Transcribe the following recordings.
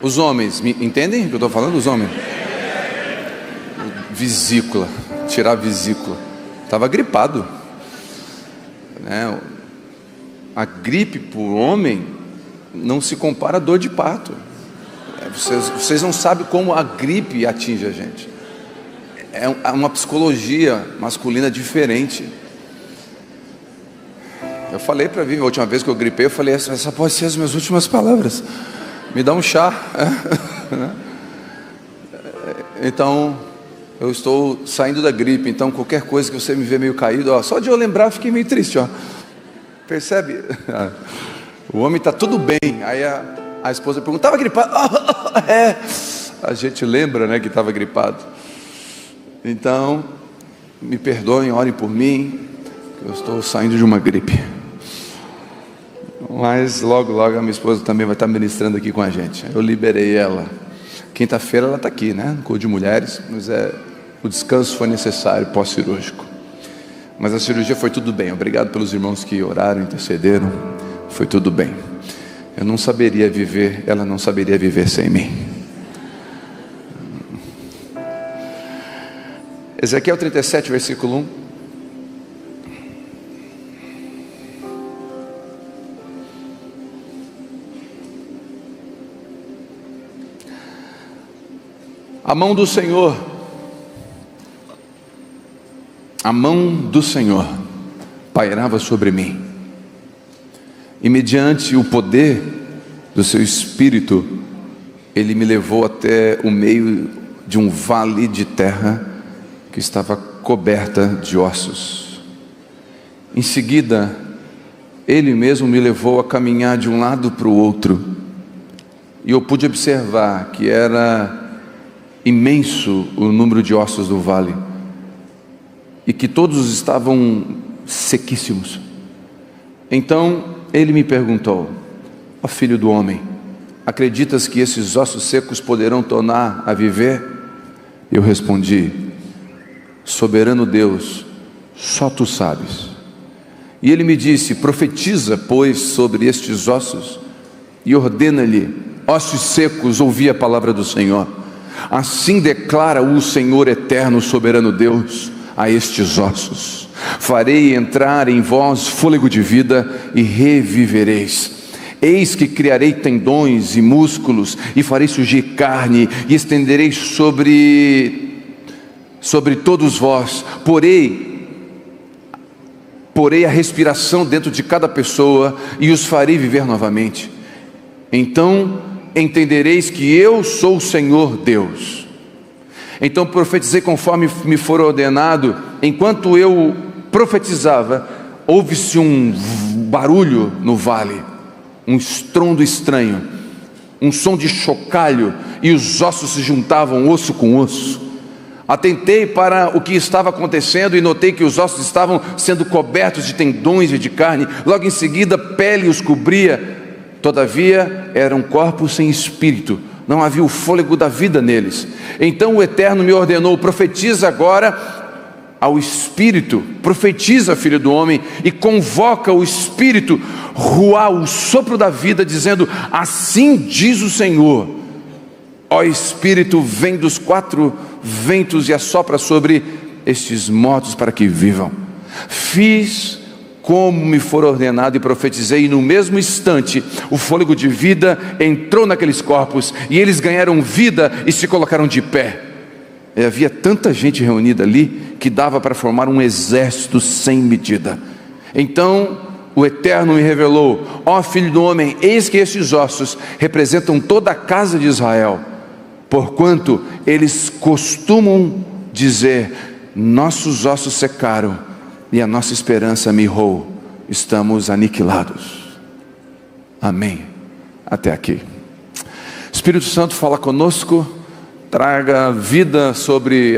Os homens, me entendem o que eu estou falando? Os homens. Vesícula, tirar a vesícula. Estava gripado, né? A gripe para o homem não se compara a dor de parto. Vocês não sabem como a gripe atinge a gente. É uma psicologia masculina diferente. Eu falei para Vivi, a última vez que eu gripei, eu falei, essa pode ser as minhas últimas palavras. Me dá um chá. Então, eu estou saindo da gripe. Então, qualquer coisa que você me vê meio caído, ó, só de eu lembrar, eu fiquei meio triste, ó. Percebe? O homem está tudo bem. Aí a esposa pergunta, estava gripado? É. A gente lembra, né, que estava gripado. Então, me perdoem, orem por mim, eu estou saindo de uma gripe. Mas logo a minha esposa também vai estar ministrando aqui com a gente. Eu liberei ela. Quinta-feira ela está aqui, né? No culto de mulheres, mas o descanso foi necessário, pós-cirúrgico. Mas a cirurgia foi tudo bem. Obrigado pelos irmãos que oraram, intercederam. Foi tudo bem. Eu não saberia viver, ela não saberia viver sem mim. Ezequiel 37, versículo 1. A mão do Senhor pairava sobre mim, e mediante o poder do seu Espírito, Ele me levou até o meio de um vale de terra que estava coberta de ossos. Em seguida, Ele mesmo me levou a caminhar de um lado para o outro, e eu pude observar que era imenso o número de ossos do vale, e que todos estavam sequíssimos. Então ele me perguntou: ó filho do homem, acreditas que esses ossos secos poderão tornar a viver? Eu respondi: soberano Deus, só tu sabes. E ele me disse: profetiza, pois, sobre estes ossos, e ordena-lhe: ossos secos, ouvi a palavra do Senhor. Assim declara o Senhor eterno, soberano Deus, a estes ossos: farei entrar em vós fôlego de vida e revivereis. Eis que criarei tendões e músculos, e farei surgir carne, e estenderei sobre todos vós. Porei a respiração dentro de cada pessoa, e os farei viver novamente. Então entendereis que eu sou o Senhor Deus. Então profetizei conforme me for ordenado. Enquanto eu profetizava, houve-se um barulho no vale, um estrondo estranho, um som de chocalho, e os ossos se juntavam osso com osso. Atentei para o que estava acontecendo e notei que os ossos estavam sendo cobertos de tendões e de carne. Logo em seguida, pele os cobria. Todavia eram corpos sem espírito, não havia o fôlego da vida neles. Então o Eterno me ordenou: profetiza agora ao Espírito, profetiza, filho do homem, e convoca o Espírito, ruá, o sopro da vida, dizendo: assim diz o Senhor, ó Espírito, vem dos quatro ventos e assopra sobre estes mortos para que vivam. Fiz como me for ordenado e profetizei, e no mesmo instante o fôlego de vida entrou naqueles corpos, e eles ganharam vida e se colocaram de pé. E havia tanta gente reunida ali que dava para formar um exército sem medida. Então o Eterno me revelou: ó filho do homem, eis que estes ossos representam toda a casa de Israel, porquanto eles costumam dizer: nossos ossos secaram e a nossa esperança mirrou, estamos aniquilados. Amém. Até aqui. Espírito Santo, fala conosco, traga vida sobre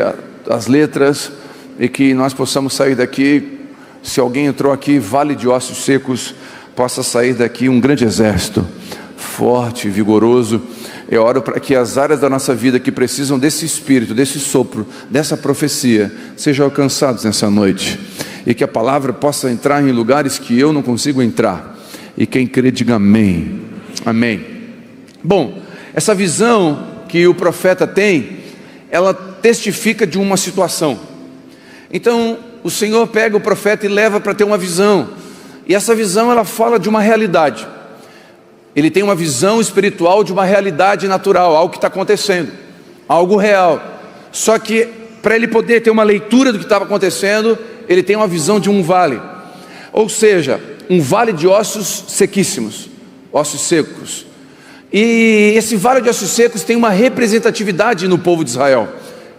as letras, e que nós possamos sair daqui. Se alguém entrou aqui vale de ossos secos, possa sair daqui um grande exército, forte, vigoroso. Eu oro para que as áreas da nossa vida que precisam desse Espírito, desse sopro, dessa profecia, sejam alcançadas nessa noite, e que a palavra possa entrar em lugares que eu não consigo entrar. E quem crê diga amém. Amém. Bom, essa visão que o profeta tem, ela testifica de uma situação. Então o Senhor pega o profeta e leva para ter uma visão, e essa visão ela fala de uma realidade. Ele tem uma visão espiritual de uma realidade natural, algo que está acontecendo, algo real. Só que para ele poder ter uma leitura do que estava acontecendo, ele tem uma visão de um vale, ou seja, um vale de ossos sequíssimos, ossos secos. E esse vale de ossos secos tem uma representatividade no povo de Israel.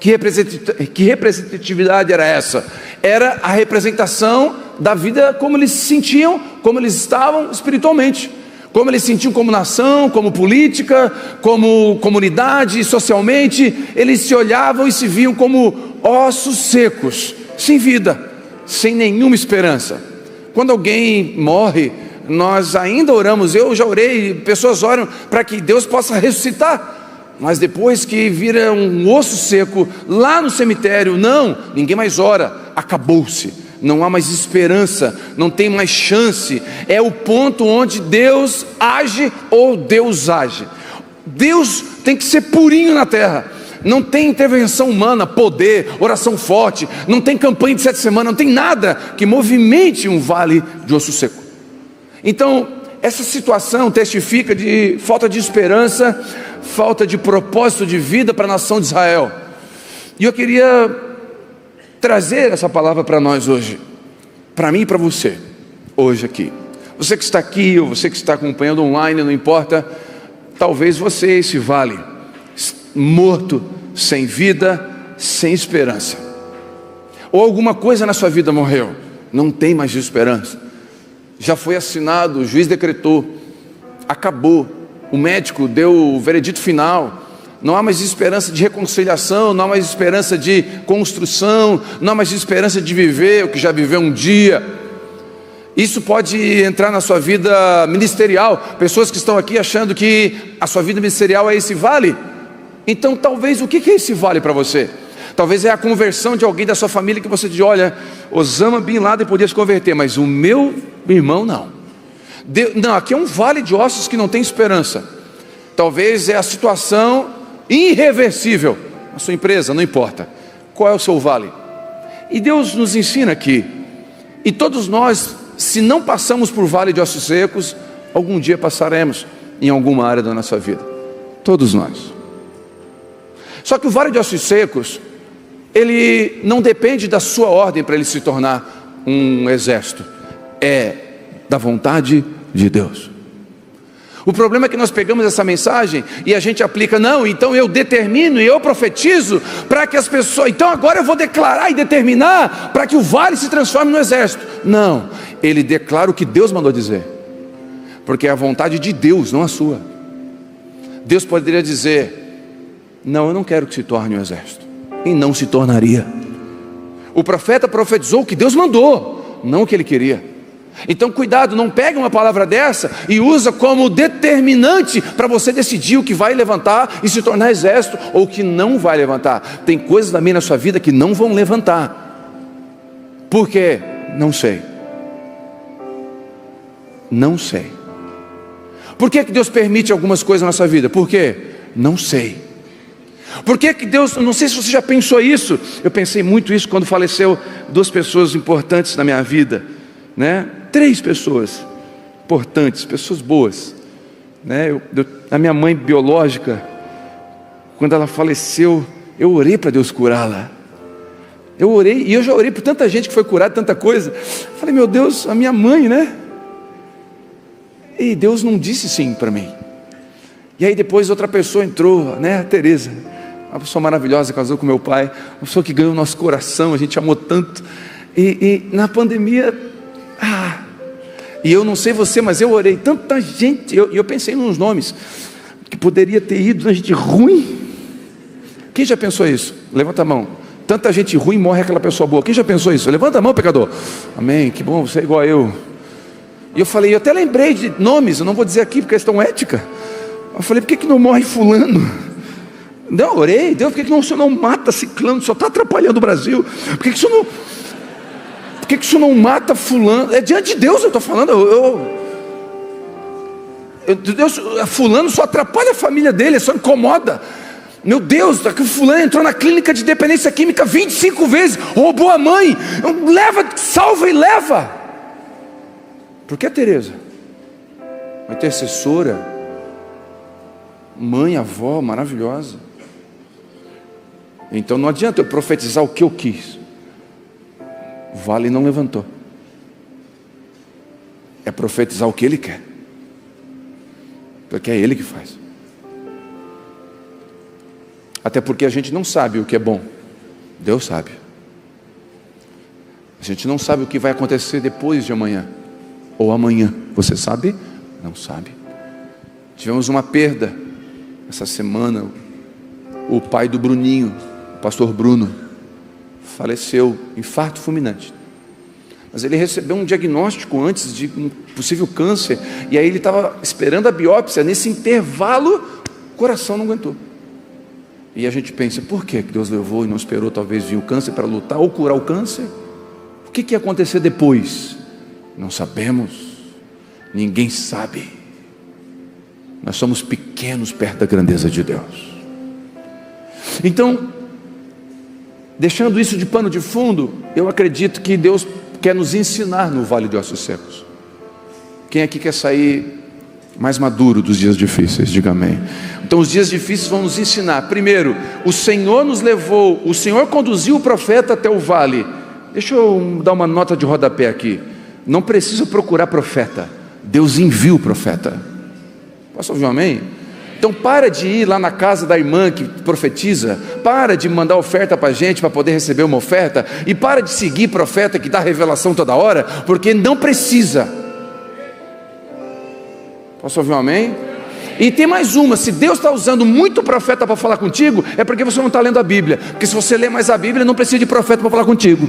Que representatividade era essa? Era a representação da vida, como eles se sentiam, como eles estavam espiritualmente, como eles se sentiam como nação, como política, como comunidade, socialmente. Eles se olhavam e se viam como ossos secos, sem vida, sem nenhuma esperança. Quando alguém morre, nós ainda oramos, eu já orei, pessoas oram para que Deus possa ressuscitar, mas depois que vira um osso seco lá no cemitério, não, ninguém mais ora, acabou-se, não há mais esperança, não tem mais chance. É o ponto onde Deus age ou Deus age. Deus tem que ser purinho na terra, não tem intervenção humana, poder, oração forte, não tem campanha de 7 semanas, não tem nada que movimente um vale de osso seco. Então essa situação testifica de falta de esperança, falta de propósito de vida para a nação de Israel. E eu queria trazer essa palavra para nós hoje, para mim e para você, hoje aqui. Você que está aqui, ou você que está acompanhando online, não importa, talvez você, esse vale, morto, sem vida, sem esperança. Ou alguma coisa na sua vida morreu, não tem mais esperança. Já foi assinado, o juiz decretou, acabou, o médico deu o veredito final, não há mais esperança de reconciliação, não há mais esperança de construção, não há mais esperança de viver o que já viveu um dia. Isso pode entrar na sua vida ministerial, pessoas que estão aqui achando que a sua vida ministerial é esse vale. Então talvez, o que é esse vale para você? Talvez é a conversão de alguém da sua família que você diz, olha, Osama Bin Laden podia se converter, mas o meu irmão não. Não, aqui é um vale de ossos que não tem esperança. Talvez é a situação irreversível na sua empresa, não importa. Qual é o seu vale? E Deus nos ensina aqui, e todos nós, se não passamos por vale de ossos secos, algum dia passaremos em alguma área da nossa vida. Todos nós. Só que o vale de ossos secos, ele não depende da sua ordem para ele se tornar um exército, é da vontade de Deus. O problema é que nós pegamos essa mensagem e a gente aplica, não, então eu determino e eu profetizo para que as pessoas, então agora eu vou declarar e determinar para que o vale se transforme no exército. Não, ele declara o que Deus mandou dizer, porque é a vontade de Deus, não a sua. Deus poderia dizer, não, eu não quero que se torne um exército, e não se tornaria. O profeta profetizou o que Deus mandou, não o que ele queria. Então cuidado, não pega uma palavra dessa e usa como determinante para você decidir o que vai levantar e se tornar exército, ou o que não vai levantar. Tem coisas também na sua vida que não vão levantar. Por quê? Não sei. Não sei. Por que Deus permite algumas coisas na sua vida? Por quê? Não sei. Por que Deus, não sei se você já pensou isso, eu pensei muito isso quando faleceu 2 pessoas importantes na minha vida, né? 3 pessoas importantes, pessoas boas, né? A minha mãe biológica, quando ela faleceu, eu orei para Deus curá-la. Eu orei, e eu já orei por tanta gente que foi curada, tanta coisa. Falei, meu Deus, a minha mãe, né? E Deus não disse sim para mim. E aí depois outra pessoa entrou, né? A Tereza, uma pessoa maravilhosa, casou com meu pai, uma pessoa que ganhou o nosso coração, a gente amou tanto. E na pandemia, e eu não sei você, mas eu orei, tanta gente, eu pensei nos nomes, que poderia ter ido, né, gente ruim. Quem já pensou isso? Levanta a mão. Tanta gente ruim, morre aquela pessoa boa. Quem já pensou isso? Levanta a mão, pecador. Amém, que bom, você é igual a eu. E eu falei, eu até lembrei de nomes, eu não vou dizer aqui porque é questão ética. Eu falei, por que não morre fulano? Não, eu orei, Deus, por que o senhor não mata ciclano? Só está atrapalhando o Brasil. Por que o senhor não mata fulano? É diante de Deus eu estou falando. Deus, fulano só atrapalha a família dele, só incomoda. Meu Deus, o fulano entrou na clínica de dependência química 25 vezes, roubou a mãe, leva, salva e leva. Por que a Teresa? Uma intercessora, mãe, avó, maravilhosa. Então não adianta eu profetizar o que eu quis. O vale não levantou. É profetizar o que ele quer, porque é ele que faz. Até porque a gente não sabe o que é bom, Deus sabe. A gente não sabe o que vai acontecer depois de amanhã, ou amanhã, você sabe? Não sabe. Tivemos uma perda essa semana. O pai do Bruninho, o pastor Bruno, faleceu, infarto fulminante. Mas ele recebeu um diagnóstico antes de um possível câncer, e aí ele estava esperando a biópsia. Nesse intervalo, o coração não aguentou. E a gente pensa, por que Deus levou e não esperou talvez vir o câncer para lutar ou curar o câncer? O que ia acontecer depois? Não sabemos, ninguém sabe. Nós somos pequenos perto da grandeza de Deus. Então, deixando isso de pano de fundo, eu acredito que Deus quer nos ensinar no Vale de Ossos Secos. Quem aqui quer sair mais maduro dos dias difíceis? Diga amém. Então os dias difíceis vão nos ensinar. Primeiro, o Senhor nos levou, o Senhor conduziu o profeta até o vale. Deixa eu dar uma nota de rodapé aqui. Não precisa procurar profeta, Deus envia o profeta. Posso ouvir um amém? Então para de ir lá na casa da irmã que profetiza, para de mandar oferta para a gente para poder receber uma oferta, e para de seguir profeta que dá revelação toda hora, porque não precisa. Posso ouvir um amém? E tem mais uma: se Deus está usando muito profeta para falar contigo, é porque você não está lendo a Bíblia, porque se você lê mais a Bíblia, não precisa de profeta para falar contigo.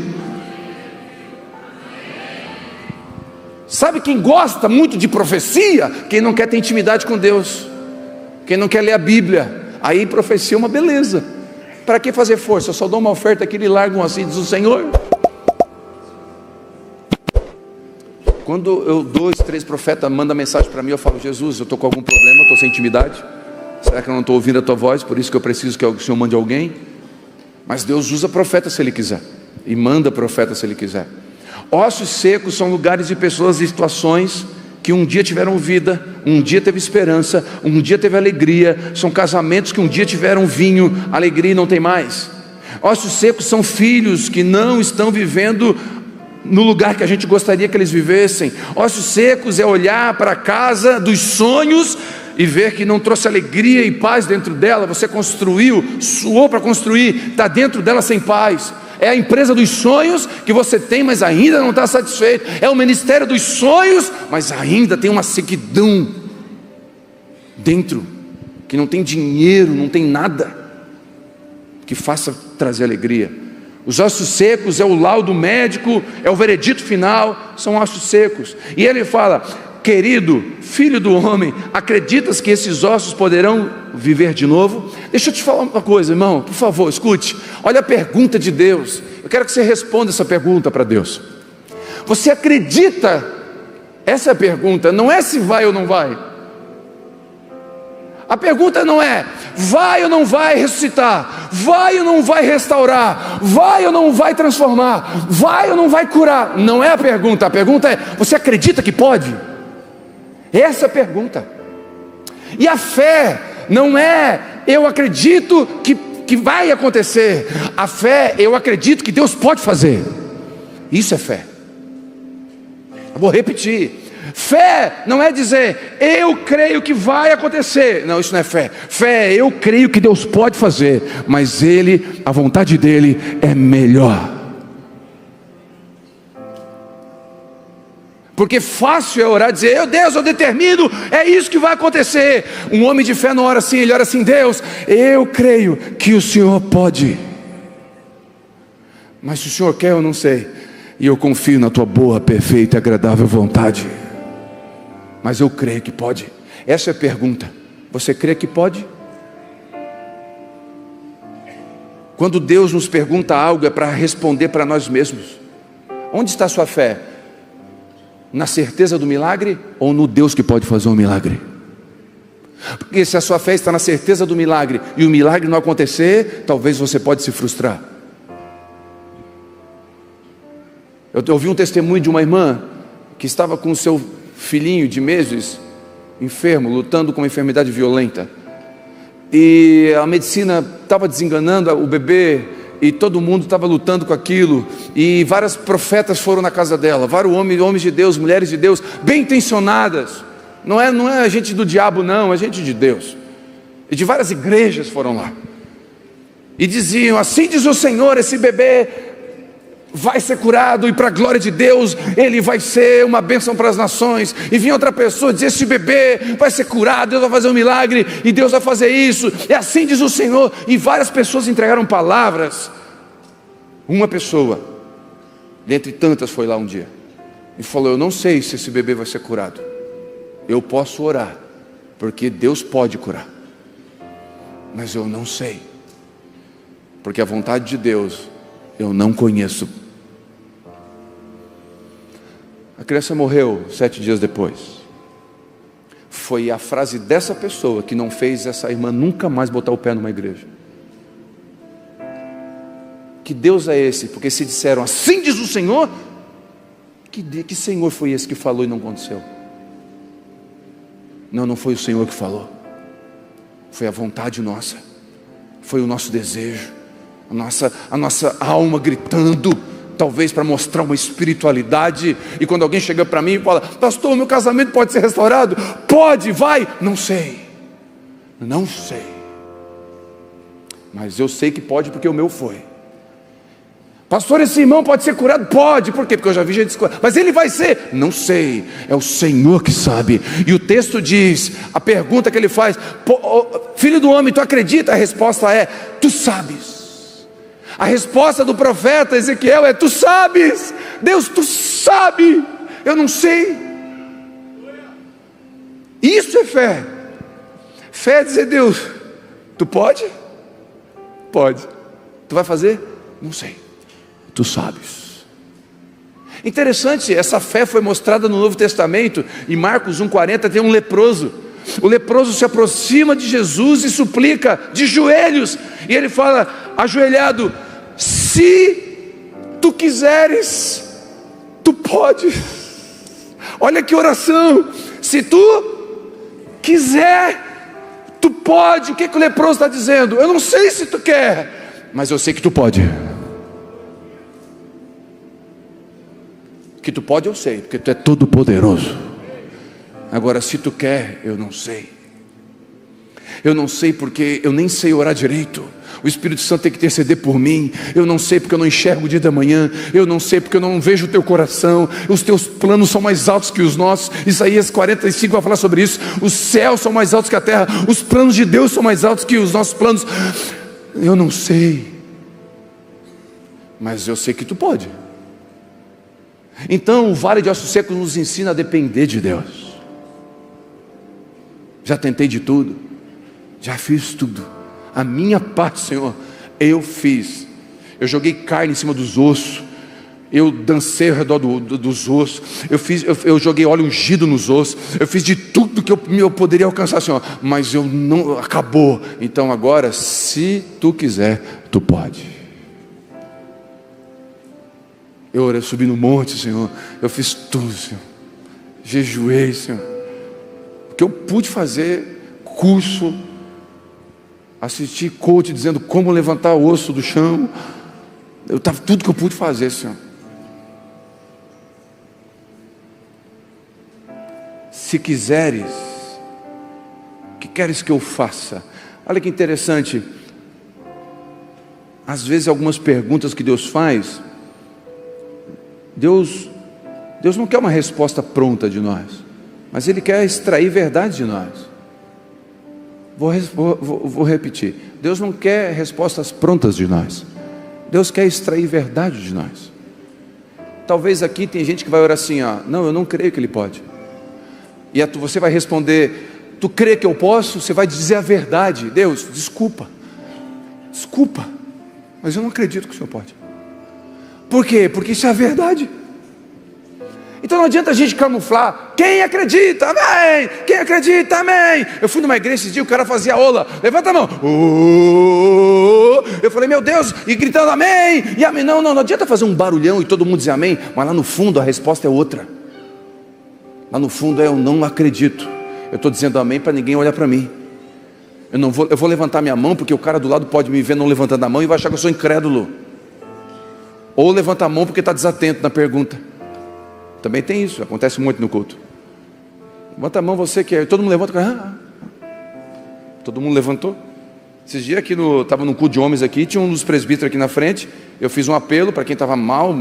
Sabe quem gosta muito de profecia? Quem não quer ter intimidade com Deus, quem não quer ler a Bíblia. Aí profecia é uma beleza. Para que fazer força? Eu só dou uma oferta aqui e largam assim, diz o Senhor. Quando 2, 3 profetas mandam mensagem para mim, eu falo: Jesus, eu estou com algum problema, eu estou sem intimidade. Será que eu não estou ouvindo a tua voz? Por isso que eu preciso que o Senhor mande alguém. Mas Deus usa profeta se Ele quiser, e manda profeta se Ele quiser. Ossos secos são lugares de pessoas e situações que um dia tiveram vida, um dia teve esperança, um dia teve alegria. São casamentos que um dia tiveram vinho, alegria, e não tem mais. Ossos secos são filhos que não estão vivendo no lugar que a gente gostaria que eles vivessem. Ossos secos é olhar para a casa dos sonhos e ver que não trouxe alegria e paz dentro dela. Você construiu, suou para construir, está dentro dela sem paz. É a empresa dos sonhos que você tem, mas ainda não está satisfeito. É o ministério dos sonhos, mas ainda tem uma sequidão dentro, que não tem dinheiro, não tem nada que faça trazer alegria. Os ossos secos é o laudo médico, é o veredito final, são ossos secos. E ele fala: querido filho do homem, acreditas que esses ossos poderão viver de novo? Deixa eu te falar uma coisa, irmão, por favor, escute. Olha a pergunta de Deus. Eu quero que você responda essa pergunta para Deus. Você acredita? Essa é a pergunta, não é se vai ou não vai. A pergunta não é vai ou não vai ressuscitar, vai ou não vai restaurar, vai ou não vai transformar, vai ou não vai curar. Não é a pergunta é: você acredita que pode? Essa é a pergunta. E a fé não é eu acredito que vai acontecer. A fé, eu acredito que Deus pode fazer. Isso é fé. Eu vou repetir: fé não é dizer eu creio que vai acontecer. Não, isso não é fé. Fé é eu creio que Deus pode fazer, mas a vontade dele é melhor. Porque fácil é orar e dizer: Deus, eu determino, é isso que vai acontecer. Um homem de fé não ora assim, ele ora assim: Deus, eu creio que o Senhor pode, mas se o Senhor quer eu não sei, e eu confio na tua boa, perfeita e agradável vontade, mas eu creio que pode. Essa é a pergunta: você crê que pode? Quando Deus nos pergunta algo, é para responder para nós mesmos. Onde está a sua fé? Na certeza do milagre ou no Deus que pode fazer um milagre? Porque se a sua fé está na certeza do milagre e o milagre não acontecer, talvez você pode se frustrar. Eu ouvi um testemunho de uma irmã que estava com o seu filhinho de meses, enfermo, lutando com uma enfermidade violenta. E a medicina estava desenganando o bebê, e todo mundo estava lutando com aquilo. E vários profetas foram na casa dela, vários homens de Deus, mulheres de Deus, bem intencionadas. Não é gente do diabo não, é gente de Deus. E de várias igrejas foram lá. E diziam: assim diz o Senhor, esse bebê vai ser curado, e para a glória de Deus, ele vai ser uma bênção para as nações. E vinha outra pessoa dizer: esse bebê vai ser curado, Deus vai fazer um milagre, e Deus vai fazer isso, e assim diz o Senhor. E várias pessoas entregaram palavras. Uma pessoa, dentre tantas, foi lá um dia e falou: eu não sei se esse bebê vai ser curado, eu posso orar, porque Deus pode curar, mas eu não sei, porque a vontade de Deus eu não conheço. A criança morreu 7 dias depois. Foi a frase dessa pessoa que não fez essa irmã nunca mais botar o pé numa igreja. Que Deus é esse? Porque se disseram: assim diz o Senhor, que Senhor foi esse que falou e não aconteceu? Não foi o Senhor que falou, foi a vontade nossa, foi o nosso desejo, a nossa alma gritando, talvez para mostrar uma espiritualidade. E quando alguém chega para mim e fala: pastor, meu casamento pode ser restaurado? Pode, vai. Não sei, mas eu sei que pode, porque o meu foi. Pastor, esse irmão pode ser curado? Pode. Por quê? Porque eu já vi gente curada. Mas ele vai ser? Não sei, é o Senhor que sabe. E o texto diz, a pergunta que ele faz: filho do homem, tu acredita? A resposta é: tu sabes. A resposta do profeta Ezequiel é: tu sabes. Deus, tu sabe, eu não sei. Isso é fé. Fé é dizer: Deus, tu pode? Pode. Tu vai fazer? Não sei, tu sabes. Interessante, essa fé foi mostrada no Novo Testamento. Em Marcos 1,40 tem um leproso. O leproso se aproxima de Jesus e suplica de joelhos, e ele fala, ajoelhado: se tu quiseres, tu podes. Olha que oração: se tu quiser, tu pode. O que o leproso está dizendo? Eu não sei se tu quer, mas eu sei que tu pode. Que tu pode, eu sei, porque tu é todo poderoso. Agora, se tu quer, eu não sei. Eu não sei porque eu nem sei orar direito. O Espírito Santo tem que interceder por mim. Eu não sei porque eu não enxergo o dia da manhã. Eu não sei porque eu não vejo o teu coração. Os teus planos são mais altos que os nossos. Isaías 45 vai falar sobre isso. Os céus são mais altos que a terra. Os planos de Deus são mais altos que os nossos planos. Eu não sei, mas eu sei que tu pode. Então o Vale de Ossos Secos nos ensina a depender de Deus. Já tentei de tudo, já fiz tudo. A minha parte, Senhor, eu fiz. Eu joguei carne em cima dos ossos, eu dancei ao redor dos ossos, eu joguei óleo ungido nos ossos, eu fiz de tudo que eu poderia alcançar, Senhor, mas eu não, acabou. Então agora, se tu quiser, tu pode. Eu subi no monte, Senhor, eu fiz tudo, Senhor, jejuei, Senhor, o que eu pude fazer, curso, assisti coach dizendo como levantar o osso do chão, eu estava tudo que eu pude fazer, Senhor. Se quiseres, o que queres que eu faça? Olha que interessante, às vezes algumas perguntas que Deus faz, Deus não quer uma resposta pronta de nós, mas Ele quer extrair verdade de nós. Vou repetir, Deus não quer respostas prontas de nós, Deus quer extrair verdade de nós. Talvez aqui tem gente que vai orar assim, não, eu não creio que Ele pode. E você vai responder, tu crê que eu posso? Você vai dizer a verdade: Deus, desculpa, mas eu não acredito que o Senhor pode. Por quê? Porque isso é a verdade. Então não adianta a gente camuflar. Quem acredita? Amém! Quem acredita? Amém! Eu fui numa igreja esse dia, o cara fazia ola. Levanta a mão. Eu falei, meu Deus, e gritando amém, e amém. Não adianta fazer um barulhão e todo mundo dizer amém, mas lá no fundo a resposta é outra. Lá no fundo é eu não acredito. Eu estou dizendo amém para ninguém olhar para mim. Eu vou levantar minha mão, porque o cara do lado pode me ver não levantando a mão e vai achar que eu sou incrédulo. Ou levanta a mão porque está desatento na pergunta. Também tem isso, acontece muito no culto. Levanta a mão você que é. Todo mundo levanta. Todo mundo levantou. Esses dias aqui estava num culto de homens aqui, tinha um dos presbíteros aqui na frente. Eu fiz um apelo para quem estava mal,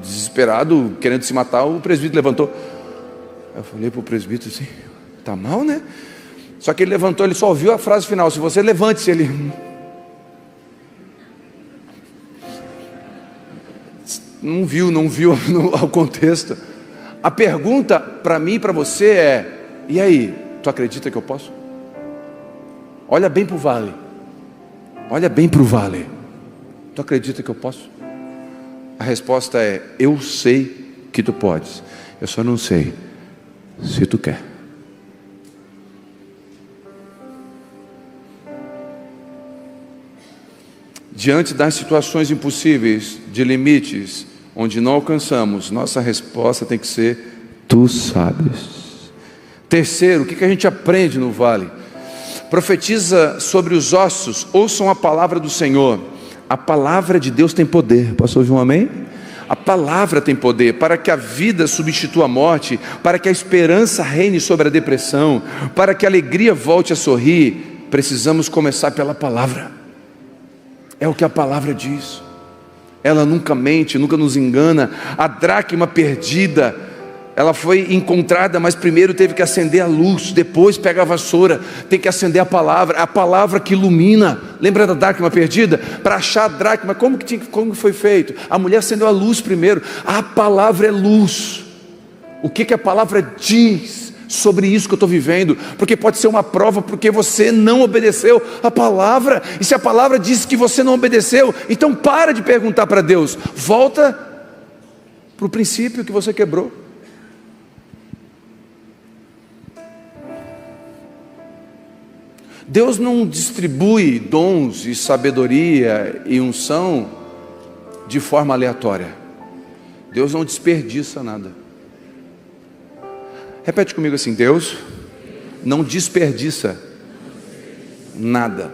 desesperado, querendo se matar. O presbítero levantou. Eu falei para o presbítero assim, está mal, né? Só que ele levantou, ele só ouviu a frase final, se você levante-se, ele... Não viu o contexto. A pergunta para mim e para você é, e aí, tu acredita que eu posso? Olha bem para o vale. Olha bem para o vale. Tu acredita que eu posso? A resposta é, eu sei que tu podes. Eu só não sei se tu quer. Diante das situações impossíveis, de limites, onde não alcançamos, nossa resposta tem que ser, tu sabes. Terceiro, o que a gente aprende no vale? Profetiza sobre os ossos, ouçam a palavra do Senhor. A palavra de Deus tem poder. Posso ouvir um amém? A palavra tem poder para que a vida substitua a morte, para que a esperança reine sobre a depressão, para que a alegria volte a sorrir. Precisamos começar pela palavra. É o que a palavra diz. Ela nunca mente, nunca nos engana. A dracma perdida, ela foi encontrada, mas primeiro teve que acender a luz, depois pega a vassoura, tem que acender a palavra que ilumina. Lembra da dracma perdida? Para achar a dracma, como foi feito? A mulher acendeu a luz primeiro. A palavra é luz. O que a palavra diz sobre isso que eu estou vivendo? Porque pode ser uma prova, porque você não obedeceu a palavra. E se a palavra diz que você não obedeceu, então para de perguntar para Deus, volta para o princípio que você quebrou. Deus não distribui dons e sabedoria e unção de forma aleatória. Deus não desperdiça nada. Repete comigo assim, Deus não desperdiça nada.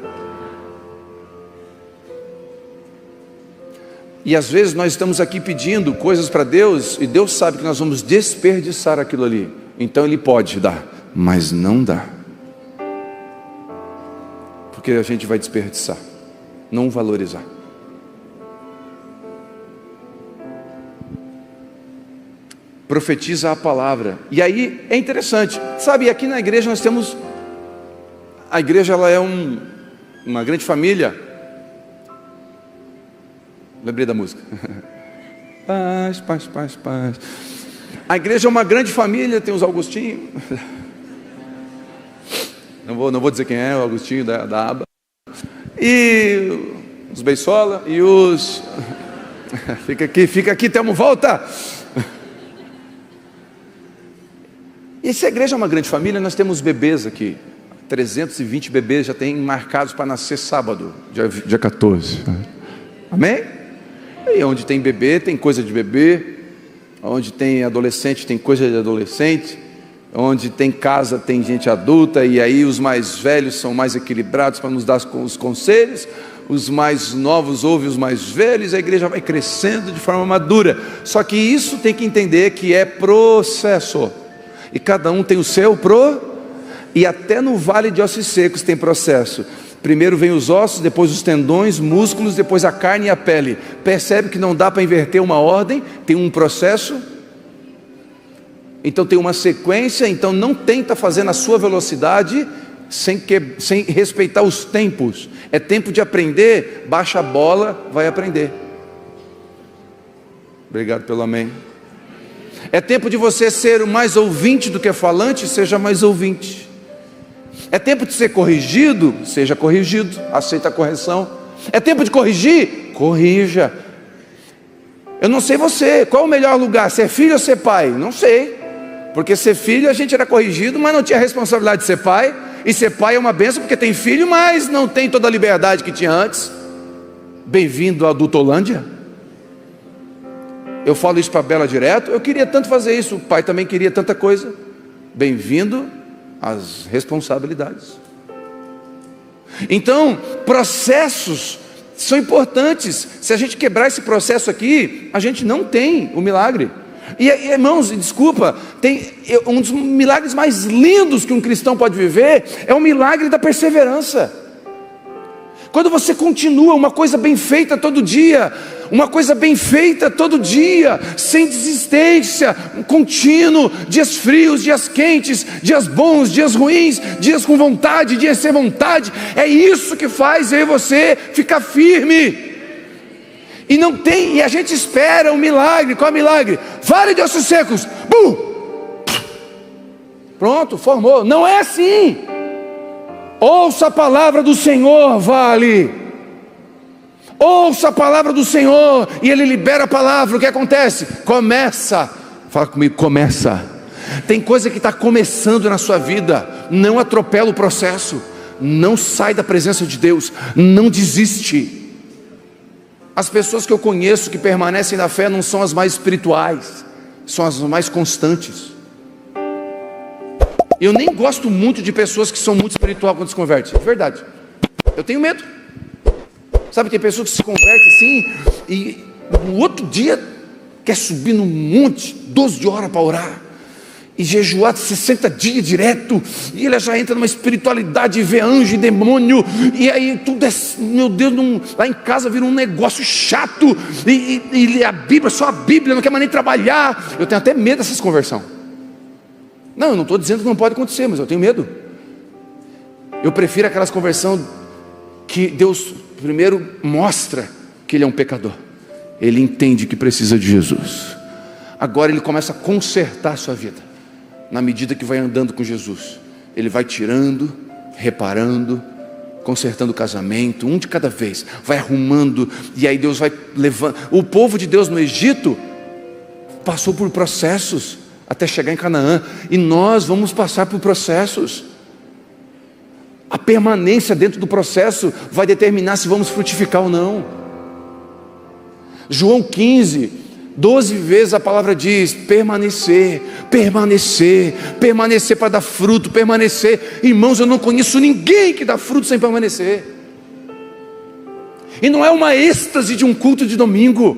E às vezes nós estamos aqui pedindo coisas para Deus, e Deus sabe que nós vamos desperdiçar aquilo ali. Então Ele pode dar, mas não dá. Porque a gente vai desperdiçar, não valorizar. Profetiza a palavra. E aí é interessante, sabe, aqui na igreja nós temos, a igreja ela é uma grande família. Lembrei da música. Paz, paz, paz, paz. A igreja é uma grande família, tem os Augustinhos. Não vou dizer quem é, o Augustinho da aba. E os Beisola e os... Fica aqui, Telmo, volta! E se a igreja é uma grande família, nós temos bebês aqui. 320 bebês já tem marcados para nascer sábado, dia 14. Amém? E onde tem bebê, tem coisa de bebê. Onde tem adolescente, tem coisa de adolescente. Onde tem casa, tem gente adulta. E aí os mais velhos são mais equilibrados para nos dar os conselhos. Os mais novos ouvem os mais velhos. A igreja vai crescendo de forma madura. Só que isso tem que entender que é processo. E cada um tem o seu e até no vale de ossos secos tem processo. Primeiro vem os ossos, depois os tendões, músculos, depois a carne e a pele. Percebe que não dá para inverter uma ordem, tem um processo. Então tem uma sequência, então não tenta fazer na sua velocidade sem respeitar os tempos. É tempo de aprender, baixa a bola, vai aprender. Obrigado pelo amém. É tempo de você ser mais ouvinte do que falante, seja mais ouvinte. É tempo de ser corrigido, seja corrigido, aceita a correção. É tempo de corrigir, corrija. Eu não sei você, qual o melhor lugar, ser filho ou ser pai? Não sei, porque ser filho a gente era corrigido, mas não tinha a responsabilidade de ser pai, e ser pai é uma bênção porque tem filho, mas não tem toda a liberdade que tinha antes. Bem-vindo à adultolândia. Eu falo isso para a Bela direto, eu queria tanto fazer isso, o pai também queria tanta coisa. Bem-vindo às responsabilidades. Então, processos são importantes. Se a gente quebrar esse processo aqui, a gente não tem o milagre. E irmãos, desculpa, tem um dos milagres mais lindos que um cristão pode viver é o milagre da perseverança. Quando você continua uma coisa bem feita todo dia, uma coisa bem feita todo dia, sem desistência, contínuo, dias frios, dias quentes, dias bons, dias ruins, dias com vontade, dias sem vontade, é isso que faz eu e você ficar firme. E não tem, e a gente espera um milagre. Qual é o milagre? Vale de ossos secos, bum! Pronto, formou. Não é assim. Ouça a palavra do Senhor, vale. Ouça a palavra do Senhor, e Ele libera a palavra. O que acontece? Começa. Fala comigo, começa. Tem coisa que está começando na sua vida. Não atropela o processo. Não sai da presença de Deus. Não desiste. As pessoas que eu conheço que permanecem na fé não são as mais espirituais, são as mais constantes. Eu nem gosto muito de pessoas que são muito espirituais quando se convertem, é verdade. Eu tenho medo. Sabe, tem pessoas que se convertem assim e no outro dia quer subir num monte 12 horas para orar e jejuar 60 dias direto, e ele já entra numa espiritualidade, vê anjo e demônio, e aí tudo é, meu Deus, lá em casa vira um negócio chato, e lê a Bíblia, só a Bíblia, não quer mais nem trabalhar. Eu tenho até medo dessas conversões. Não, eu não estou dizendo que não pode acontecer, mas eu tenho medo. Eu prefiro aquelas conversões que Deus primeiro mostra que ele é um pecador, ele entende que precisa de Jesus, agora ele começa a consertar a sua vida. Na medida que vai andando com Jesus, ele vai tirando, reparando, consertando o casamento, um de cada vez, vai arrumando, e aí Deus vai levando. O povo de Deus no Egito passou por processos até chegar em Canaã, e nós vamos passar por processos. A permanência dentro do processo vai determinar se vamos frutificar ou não. João 15, 12 vezes a palavra diz: permanecer, permanecer, permanecer para dar fruto, permanecer. Irmãos, eu não conheço ninguém que dá fruto sem permanecer. E não é uma êxtase de um culto de domingo,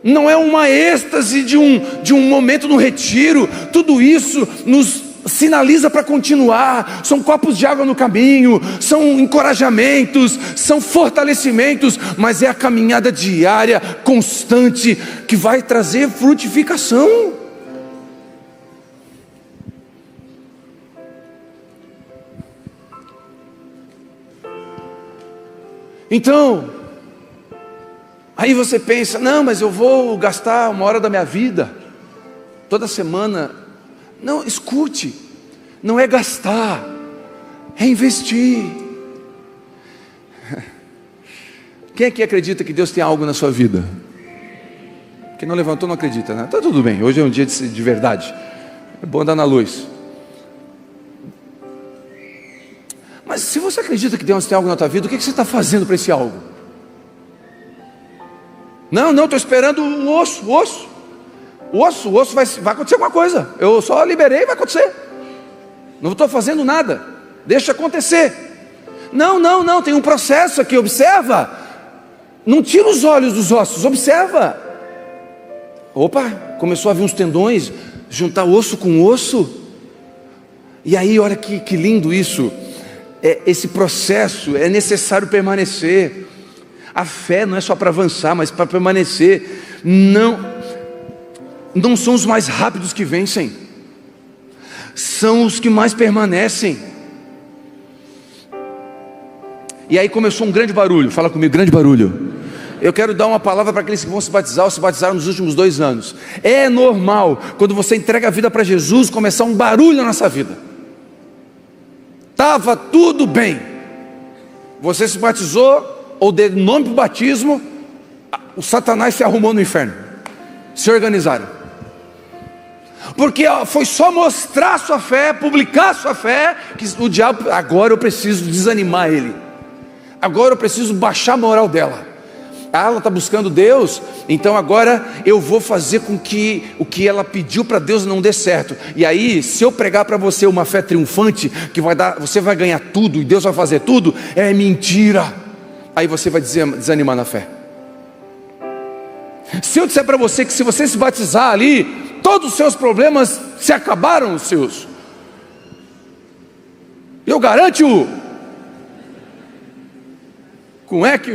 não é uma êxtase de um momento no retiro. Tudo isso nos sinaliza para continuar. São copos de água no caminho, são encorajamentos, são fortalecimentos, mas é a caminhada diária, constante, que vai trazer frutificação. Então, aí você pensa: não, mas eu vou gastar 1 hora da minha vida toda semana. Não, escute, não é gastar, é investir. Quem aqui acredita que Deus tem algo na sua vida? Quem não levantou não acredita, né? Tá tudo bem, hoje é um dia de verdade, é bom andar na luz. Mas se você acredita que Deus tem algo na tua vida, o que você está fazendo para esse algo? Não, estou esperando o osso. O osso vai acontecer alguma coisa. Eu só liberei e vai acontecer. Não estou fazendo nada. Deixa acontecer. Não, tem um processo aqui, observa. Não tira os olhos dos ossos, observa. Opa, começou a vir uns tendões, juntar osso com osso. E aí, olha que lindo isso. Esse processo é necessário permanecer. A fé não é só para avançar, mas para permanecer. Não são os mais rápidos que vencem, são os que mais permanecem. E aí começou um grande barulho. Fala comigo, grande barulho. Eu quero dar uma palavra para aqueles que vão se batizar ou se batizaram nos últimos 2 anos. É normal, quando você entrega a vida para Jesus, começar um barulho na nossa vida. Estava tudo bem, você se batizou ou deu nome para o batismo, o Satanás se arrumou no inferno, se organizaram, porque foi só mostrar sua fé, publicar sua fé, que o diabo, agora eu preciso desanimar ele, agora eu preciso baixar a moral dela. Ela está buscando Deus, então agora eu vou fazer com que o que ela pediu para Deus não dê certo. E aí, se eu pregar para você uma fé triunfante, que vai dar, você vai ganhar tudo e Deus vai fazer tudo, é mentira. Aí você vai desanimar na fé. Se eu disser para você que se você se batizar ali, todos os seus problemas se acabaram, os seus, eu garanto, como é que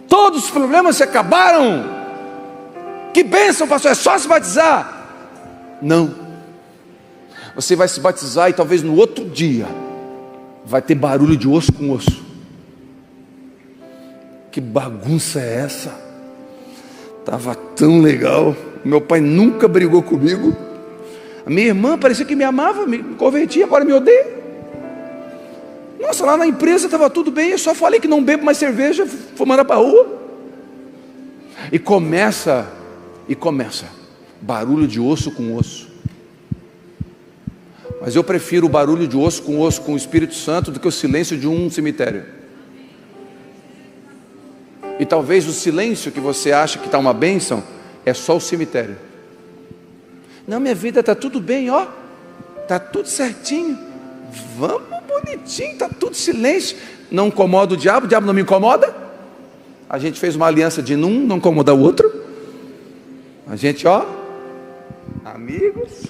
todos os problemas se acabaram? Que bênção, pastor, é só se batizar? Não, você vai se batizar e talvez no outro dia vai ter barulho de osso com osso. Que bagunça é essa? Estava tão legal, meu pai nunca brigou comigo, a minha irmã parecia que me amava, me convertia, agora me odeia. Nossa, lá na empresa estava tudo bem, eu só falei que não bebo mais cerveja, fui mandar para a rua. E começa, barulho de osso com osso. Mas eu prefiro o barulho de osso com o Espírito Santo do que o silêncio de um cemitério. E talvez o silêncio que você acha que está uma bênção, é só o cemitério. Não, minha vida está tudo bem, ó, está tudo certinho, vamos bonitinho, está tudo silêncio. Não incomoda o diabo não me incomoda. A gente fez uma aliança de não incomodar o outro. A gente, ó, amigos.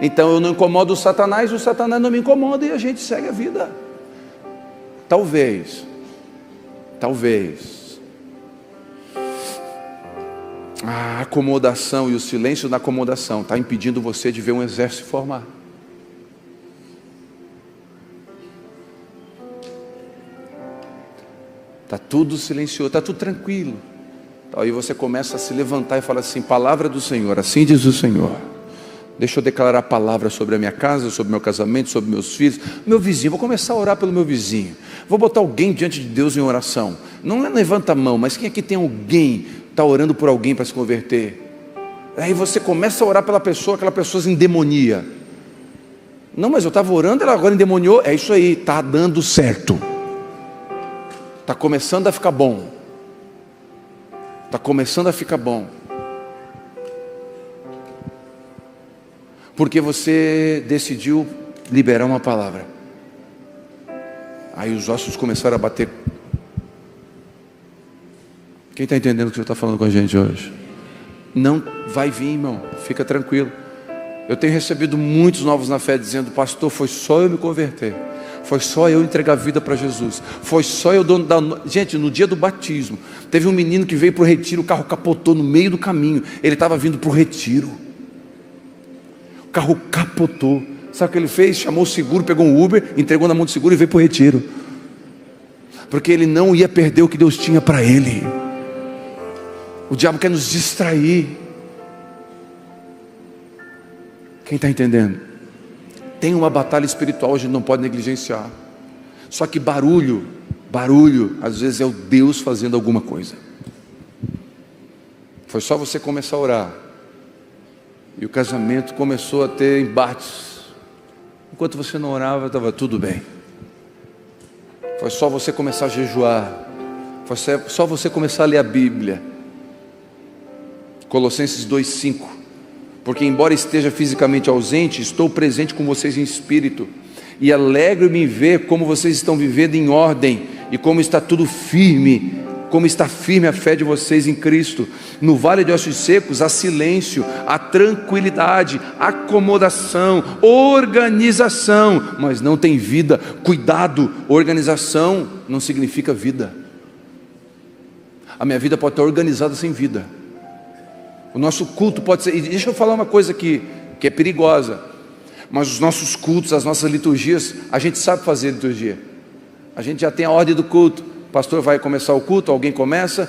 Então eu não incomodo o Satanás não me incomoda e a gente segue a vida. Talvez a acomodação e o silêncio na acomodação está impedindo você de ver um exército formar. Está tudo silencioso, está tudo tranquilo. Aí você começa a se levantar e fala assim: palavra do Senhor, assim diz o Senhor. Deixa eu declarar a palavra sobre a minha casa, sobre o meu casamento, sobre meus filhos, meu vizinho. Vou começar a orar pelo meu vizinho. Vou botar alguém diante de Deus em oração. Não levanta a mão, mas quem aqui tem alguém, está orando por alguém para se converter? Aí você começa a orar pela pessoa, aquela pessoa se endemonia. Não, mas eu estava orando, ela agora endemoniou. É isso aí, está dando certo. Está começando a ficar bom. Está começando a ficar bom. Porque você decidiu liberar uma palavra. Aí os ossos começaram a bater. Quem está entendendo o que você está falando com a gente hoje? Não vai vir, irmão, fica tranquilo. Eu tenho recebido muitos novos na fé dizendo: pastor, foi só eu me converter, foi só eu entregar a vida para Jesus, foi só eu Gente, no dia do batismo, teve um menino que veio para o retiro, o carro capotou no meio do caminho, ele estava vindo para o retiro, o carro capotou. Sabe o que ele fez? Chamou o seguro, pegou um Uber, entregou na mão do seguro e veio para o retiro, porque ele não ia perder o que Deus tinha para ele. O diabo quer nos distrair. Quem está entendendo? Tem uma batalha espiritual, a gente não pode negligenciar. Só que barulho, às vezes é o Deus fazendo alguma coisa. Foi só você começar a orar, e o casamento começou a ter embates. Enquanto você não orava, estava tudo bem. Foi só você começar a jejuar, foi só você começar a ler a Bíblia. Colossenses 2,5: porque embora esteja fisicamente ausente, estou presente com vocês em espírito, e alegro-me em ver como vocês estão vivendo em ordem, e como está tudo firme, como está firme a fé de vocês em Cristo. No vale de ossos secos há silêncio, há tranquilidade, acomodação, organização, mas não tem vida. Cuidado, organização não significa vida. A minha vida pode estar organizada sem vida. O nosso culto pode ser, e deixa eu falar uma coisa aqui, que é perigosa, mas os nossos cultos, as nossas liturgias, a gente sabe fazer liturgia. A gente já tem a ordem do culto. O pastor vai começar o culto, alguém começa,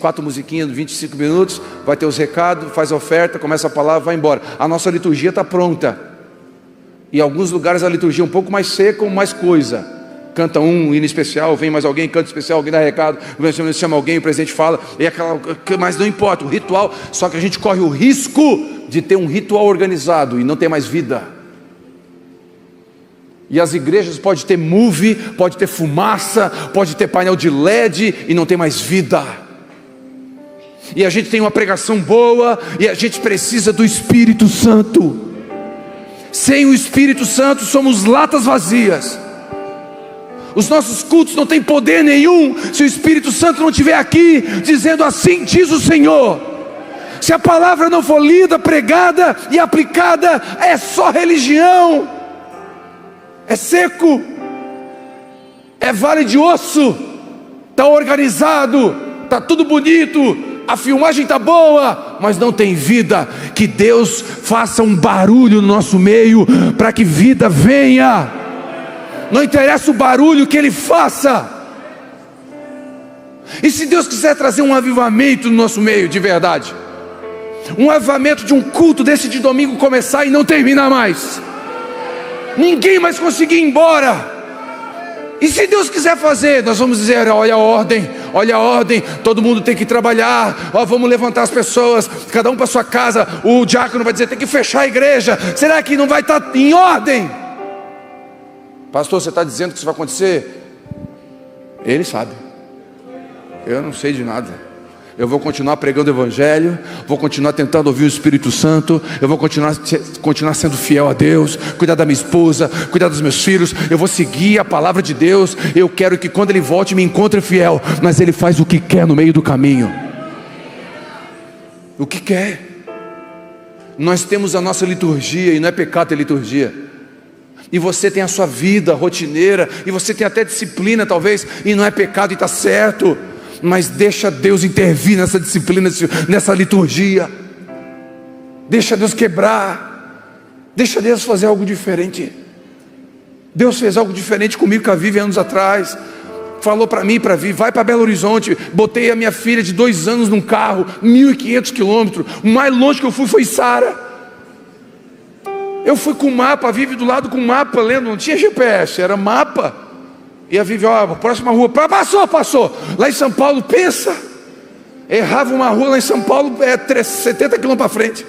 4 musiquinhas, 25 minutos, vai ter os recados, faz a oferta, começa a palavra, vai embora. A nossa liturgia está pronta. E em alguns lugares a liturgia é um pouco mais seca ou mais coisa. Canta um hino especial, vem mais alguém, canta especial, alguém dá recado, chama alguém, o presidente fala, e aquela, mas não importa, o ritual, só que a gente corre o risco de ter um ritual organizado e não ter mais vida. E as igrejas pode ter movie, pode ter fumaça, pode ter painel de LED e não tem mais vida. E a gente tem uma pregação boa e a gente precisa do Espírito Santo. Sem o Espírito Santo somos latas vazias. Os nossos cultos não têm poder nenhum se o Espírito Santo não estiver aqui dizendo assim diz o Senhor. Se a palavra não for lida, pregada e aplicada, é só religião, é seco, é vale de osso, está organizado, está tudo bonito, a filmagem está boa, mas não tem vida. Que Deus faça um barulho no nosso meio para que vida venha. Não interessa o barulho que Ele faça. E se Deus quiser trazer um avivamento no nosso meio de verdade, um avivamento de um culto desse de domingo começar e não terminar mais, ninguém mais conseguir ir embora. E se Deus quiser fazer, nós vamos dizer, olha a ordem, todo mundo tem que trabalhar, vamos levantar as pessoas, cada um para sua casa. O diácono vai dizer, tem que fechar a igreja. Será que não vai estar em ordem? Pastor, você está dizendo que isso vai acontecer? Ele sabe, eu não sei de nada. Eu vou continuar pregando o Evangelho, vou continuar tentando ouvir o Espírito Santo, eu vou continuar sendo fiel a Deus, cuidar da minha esposa, cuidar dos meus filhos, eu vou seguir a palavra de Deus. Eu quero que quando Ele volte me encontre fiel, mas Ele faz o que quer no meio do caminho. O que quer. Nós temos a nossa liturgia, e não é pecado ter liturgia. E você tem a sua vida rotineira, e você tem até disciplina talvez, e não é pecado e está certo. Mas deixa Deus intervir nessa disciplina, nessa liturgia. Deixa Deus quebrar. Deixa Deus fazer algo diferente. Deus fez algo diferente comigo com a Vivi anos atrás. Falou para mim, para Vivi, vai para Belo Horizonte. Botei a minha filha de 2 anos num carro, 1.500 quilômetros. O mais longe que eu fui foi Sara. Eu fui com mapa, a Vivi do lado com mapa, lendo, não tinha GPS, era mapa. E a Vivi, próxima rua, passou. Lá em São Paulo, pensa, errava uma rua lá em São Paulo, 70 quilômetros para frente.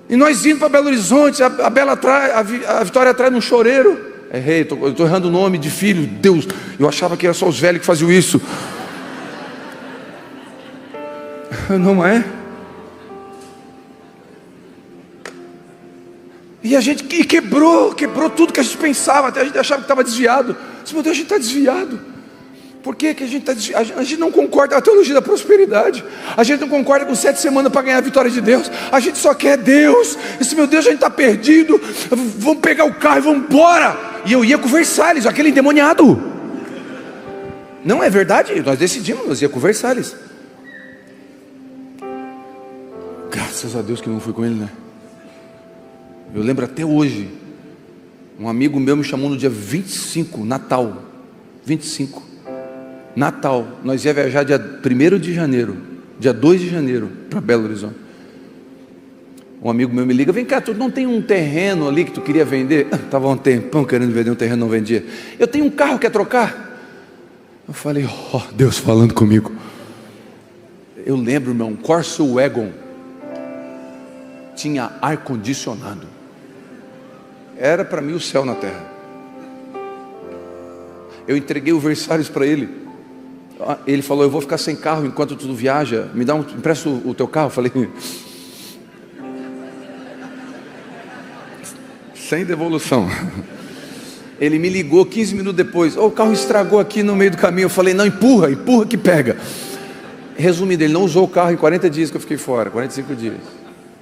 E nós indo para Belo Horizonte, a Bela atrás, a Vitória atrás num choreiro. Errei, eu estou errando o nome de filho, Deus, eu achava que era só os velhos que faziam isso. Não é? E a gente quebrou tudo que a gente pensava, até a gente achava que estava desviado. Meu Deus, a gente está desviado. Por que a gente está desviado? A gente não concorda com a teologia da prosperidade. A gente não concorda com 7 semanas para ganhar a vitória de Deus. A gente só quer Deus. Meu Deus, a gente está perdido. Vamos pegar o carro e vamos embora. E eu ia com o Versalhes, aquele endemoniado. Não é verdade? Nós decidimos, nós ia com o Versalhes. Graças a Deus que não fui com ele, né? Eu lembro até hoje, um amigo meu me chamou no dia 25, Natal, 25, Natal, nós ia viajar dia 1º de janeiro, dia 2 de janeiro, para Belo Horizonte. Um amigo meu me liga, vem cá, tu não tem um terreno ali que tu queria vender? Estava um tempão querendo vender um terreno, não vendia. Eu tenho um carro, quer trocar? Eu falei, Deus falando comigo. Eu lembro, irmão, um Corsa Wagon, tinha ar-condicionado. Era para mim o céu na terra. Eu entreguei o Versalhes para ele. Ele falou, eu vou ficar sem carro enquanto tu viaja, empresta o teu carro. Eu falei, sem devolução. Ele me ligou 15 minutos depois, o carro estragou aqui no meio do caminho. Eu falei, não, empurra que pega. Resumindo, ele não usou o carro em 40 dias que eu fiquei fora, 45 dias.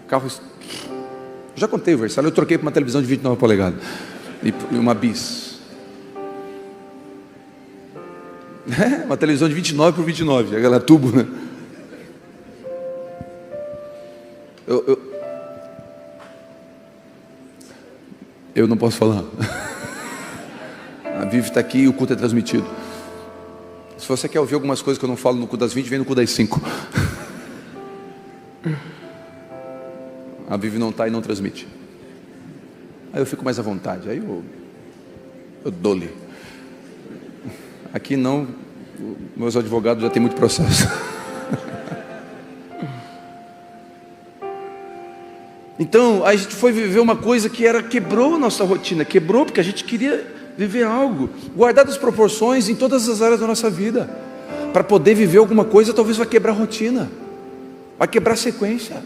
O carro... Já contei o Versalhes, eu troquei para uma televisão de 29 polegadas e uma bis. Uma televisão de 29 por 29, aquela tubo, né? Eu não posso falar. A Vivi está aqui e o culto é transmitido. Se você quer ouvir algumas coisas que eu não falo no culto das 20, vem no culto das 5. A Vivi não está e não transmite. Aí eu fico mais à vontade, aí eu dou-lhe. Aqui não, meus advogados já têm muito processo. Então a gente foi viver uma coisa que quebrou a nossa rotina, quebrou porque a gente queria viver algo, guardar as proporções em todas as áreas da nossa vida. Para poder viver alguma coisa, talvez vai quebrar a rotina, vai quebrar a sequência.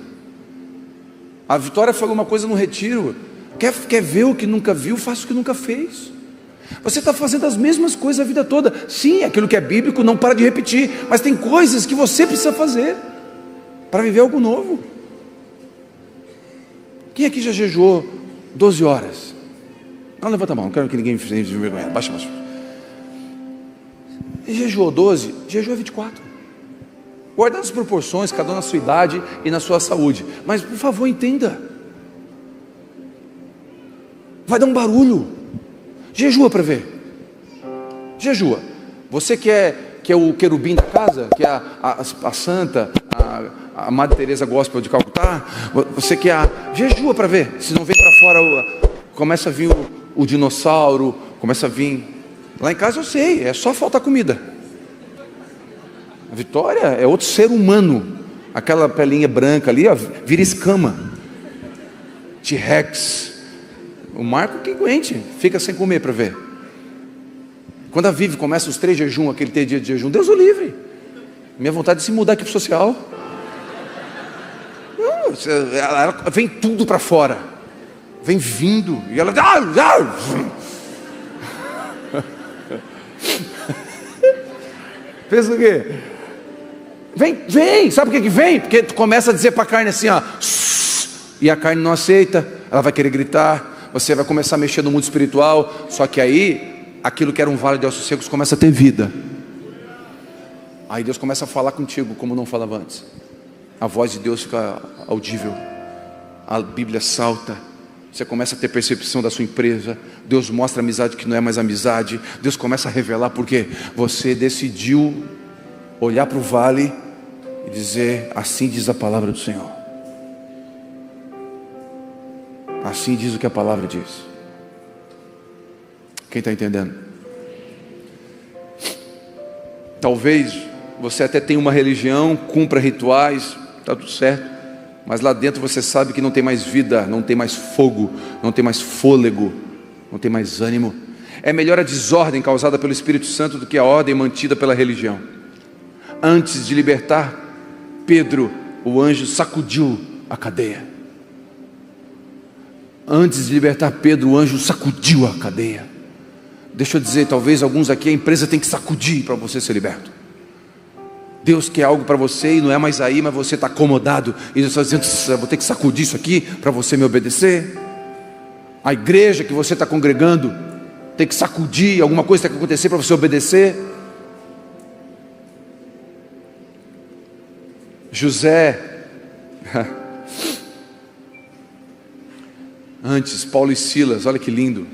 A Vitória falou uma coisa no retiro: quer ver o que nunca viu, faça o que nunca fez. Você está fazendo as mesmas coisas a vida toda. Sim, aquilo que é bíblico não para de repetir, mas tem coisas que você precisa fazer para viver algo novo. Quem aqui já jejuou 12 horas? Não, levanta a mão, não quero que ninguém fique de vergonha. Baixa. E jejuou 12, jejua 24. Guardando as proporções, cada um na sua idade e na sua saúde. Mas por favor, entenda. Vai dar um barulho. Jejua para ver. Jejua. Você que é o querubim da casa, que é a santa, a Madre Teresa Gospel de Calcutá, você que é jejua para ver. Se não vem para fora, começa a vir o dinossauro, começa a vir. Lá em casa eu sei, é só faltar comida. A Vitória é outro ser humano. Aquela pelinha branca ali, ó, vira escama. T-Rex. O Marco que aguente, fica sem comer para ver. Quando a Vivi começa os 3 jejum, aquele dia de jejum, Deus o livre. Minha vontade é se mudar aqui para o social. Não, ela vem tudo para fora. Vem vindo. E ela... Pensa o quê? Vem. Sabe por que vem? Porque tu começa a dizer para a carne assim, ó. E a carne não aceita. Ela vai querer gritar. Você vai começar a mexer no mundo espiritual. Só que aí, aquilo que era um vale de ossos secos começa a ter vida. Aí Deus começa a falar contigo como não falava antes. A voz de Deus fica audível. A Bíblia salta. Você começa a ter percepção da sua empresa. Deus mostra amizade que não é mais amizade. Deus começa a revelar porque você decidiu olhar para o vale e dizer: assim diz a palavra do Senhor. Assim diz o que a palavra diz. Quem está entendendo? Talvez você até tenha uma religião, cumpra rituais, está tudo certo, mas lá dentro você sabe que não tem mais vida, não tem mais fogo, não tem mais fôlego, não tem mais ânimo. É melhor a desordem causada pelo Espírito Santo do que a ordem mantida pela religião. Antes de libertar Pedro, o anjo sacudiu a cadeia. Antes de libertar Pedro, o anjo sacudiu a cadeia. Deixa eu dizer, talvez alguns aqui, a empresa tem que sacudir para você ser liberto. Deus quer algo para você e não é mais aí, mas você está acomodado. E Deus está dizendo: eu vou ter que sacudir isso aqui para você me obedecer. A igreja que você está congregando tem que sacudir, alguma coisa tem que acontecer para você obedecer. José... Antes, Paulo e Silas, olha que lindo.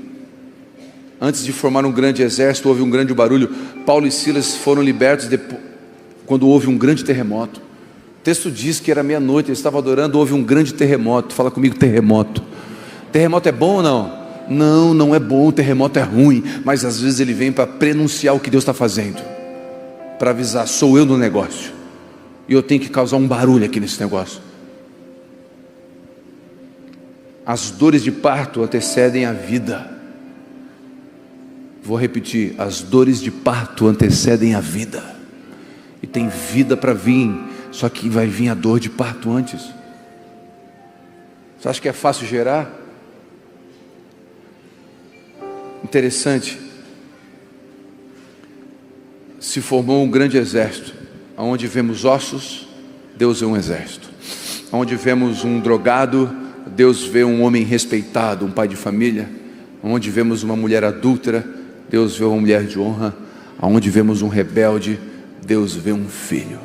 Antes de formar um grande exército, houve um grande barulho. Paulo e Silas foram libertos quando houve um grande terremoto. O texto diz que era meia-noite, eles estavam adorando, houve um grande terremoto. Fala comigo, terremoto. Terremoto é bom ou não? Não, não é bom, o terremoto é ruim. Mas às vezes ele vem para prenunciar o que Deus está fazendo. Para avisar: sou eu no negócio. E eu tenho que causar um barulho aqui nesse negócio. As dores de parto antecedem a vida. Vou repetir: as dores de parto antecedem a vida. E tem vida para vir, só que vai vir a dor de parto antes. Você acha que é fácil gerar? Interessante. Se formou um grande exército. Onde vemos ossos, Deus vê um exército. Onde vemos um drogado, Deus vê um homem respeitado, um pai de família. Onde vemos uma mulher adúltera, Deus vê uma mulher de honra. Onde vemos um rebelde, Deus vê um filho.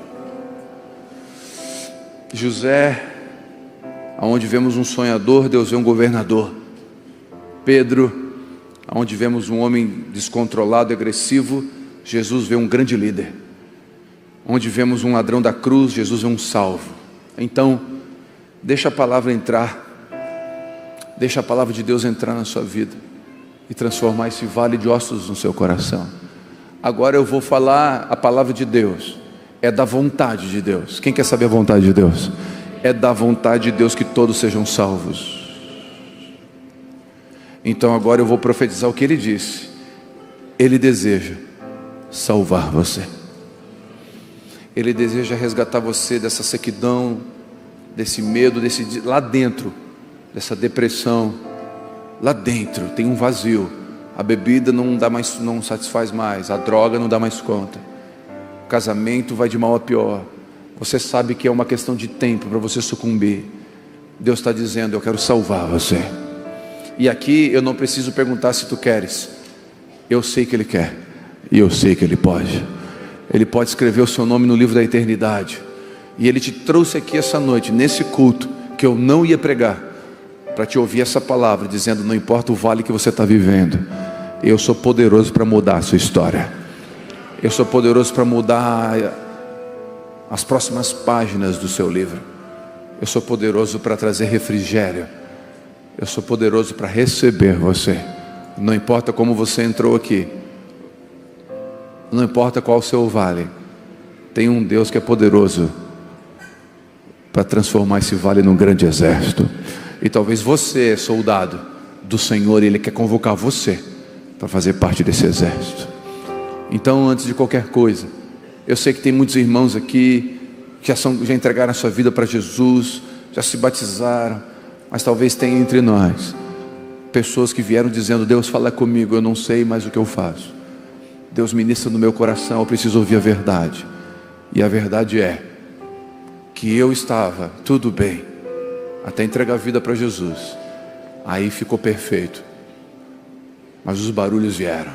José, onde vemos um sonhador, Deus vê um governador. Pedro, onde vemos um homem descontrolado e agressivo, Jesus vê um grande líder. Onde vemos um ladrão da cruz, Jesus vê um salvo. Então, deixa a palavra entrar. Deixa a palavra de Deus entrar na sua vida e transformar esse vale de ossos no seu coração. Agora eu vou falar a palavra de Deus. É da vontade de Deus. Quem quer saber a vontade de Deus? É da vontade de Deus que todos sejam salvos. Então agora eu vou profetizar o que Ele disse. Ele deseja salvar você. Ele deseja resgatar você dessa sequidão, desse medo, lá dentro, dessa depressão. Lá dentro tem um vazio. A bebida não satisfaz mais, a droga não dá mais conta, o casamento vai de mal a pior. Você sabe que é uma questão de tempo para você sucumbir. Deus está dizendo: eu quero salvar você. E aqui eu não preciso perguntar se tu queres. Eu sei que Ele quer, e eu sei que Ele pode. Ele pode escrever o seu nome no livro da eternidade. E Ele te trouxe aqui essa noite, nesse culto, que eu não ia pregar, para te ouvir essa palavra, dizendo: não importa o vale que você está vivendo, eu sou poderoso para mudar a sua história. Eu sou poderoso para mudar as próximas páginas do seu livro. Eu sou poderoso para trazer refrigério. Eu sou poderoso para receber você. Não importa como você entrou aqui, não importa qual o seu vale, tem um Deus que é poderoso para transformar esse vale num grande exército. E talvez você é soldado do Senhor e Ele quer convocar você para fazer parte desse exército. Então, antes de qualquer coisa, eu sei que tem muitos irmãos aqui que já entregaram a sua vida para Jesus, já se batizaram, mas talvez tenha entre nós pessoas que vieram dizendo: Deus, fala comigo, eu não sei mais o que eu faço. Deus, ministra no meu coração, eu preciso ouvir a verdade. E a verdade é que eu estava tudo bem até entregar a vida para Jesus. Aí ficou perfeito. Mas os barulhos vieram.